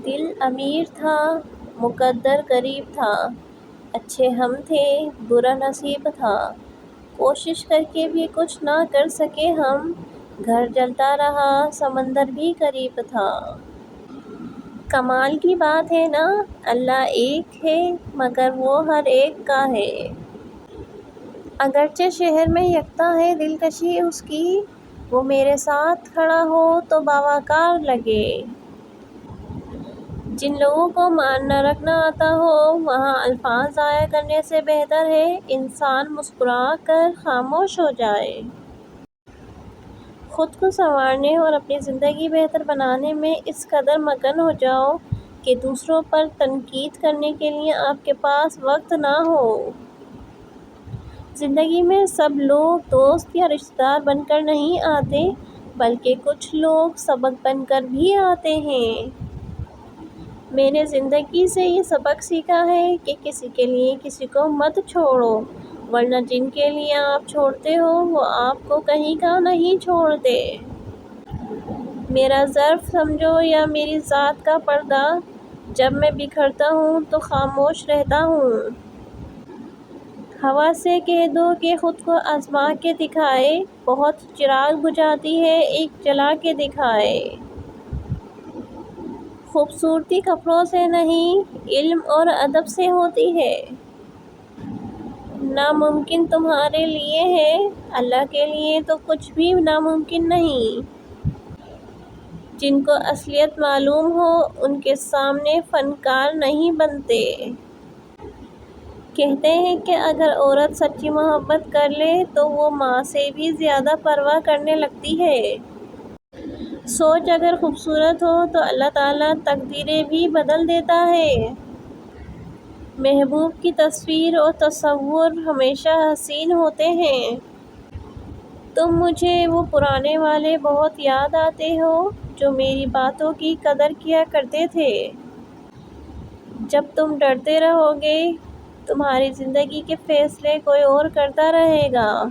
دل امیر تھا، مقدر غریب تھا، اچھے ہم تھے، برا نصیب تھا، کوشش کر کے بھی کچھ نہ کر سکے ہم، گھر جلتا رہا، سمندر بھی قریب تھا۔ کمال کی بات ہے نا، اللہ ایک ہے مگر وہ ہر ایک کا ہے۔ اگرچہ شہر میں یکتا ہے دلکشی اس کی، وہ میرے ساتھ کھڑا ہو تو باوقار لگے۔ جن لوگوں کو مان نہ رکھنا آتا ہو، وہاں الفاظ ضائع کرنے سے بہتر ہے انسان مسکرا کر خاموش ہو جائے۔ خود کو سنوارنے اور اپنی زندگی بہتر بنانے میں اس قدر مگن ہو جاؤ کہ دوسروں پر تنقید کرنے کے لیے آپ کے پاس وقت نہ ہو۔ زندگی میں سب لوگ دوست یا رشتہ دار بن کر نہیں آتے، بلکہ کچھ لوگ سبق بن کر بھی آتے ہیں۔ میں نے زندگی سے یہ سبق سیکھا ہے کہ کسی کے لیے کسی کو مت چھوڑو، ورنہ جن کے لیے آپ چھوڑتے ہو وہ آپ کو کہیں کا نہیں چھوڑتے۔ میرا ظرف سمجھو یا میری ذات کا پردہ، جب میں بکھرتا ہوں تو خاموش رہتا ہوں۔ ہوا سے کہہ دو کہ خود کو آزما کے دکھائے، بہت چراغ بجھاتی ہے ایک جلا کے دکھائے۔ خوبصورتی کپڑوں سے نہیں، علم اور ادب سے ہوتی ہے۔ ناممکن تمہارے لیے ہے، اللہ کے لیے تو کچھ بھی ناممکن نہیں۔ جن کو اصلیت معلوم ہو ان کے سامنے فنکار نہیں بنتے۔ کہتے ہیں کہ اگر عورت سچی محبت کر لے تو وہ ماں سے بھی زیادہ پرواہ کرنے لگتی ہے۔ سوچ اگر خوبصورت ہو تو اللہ تعالیٰ تقدیریں بھی بدل دیتا ہے۔ محبوب کی تصویر اور تصور ہمیشہ حسین ہوتے ہیں۔ تم مجھے وہ پرانے والے بہت یاد آتے ہو جو میری باتوں کی قدر کیا کرتے تھے۔ جب تم ڈرتے رہو گے، تمہاری زندگی کے فیصلے کوئی اور کرتا رہے گا۔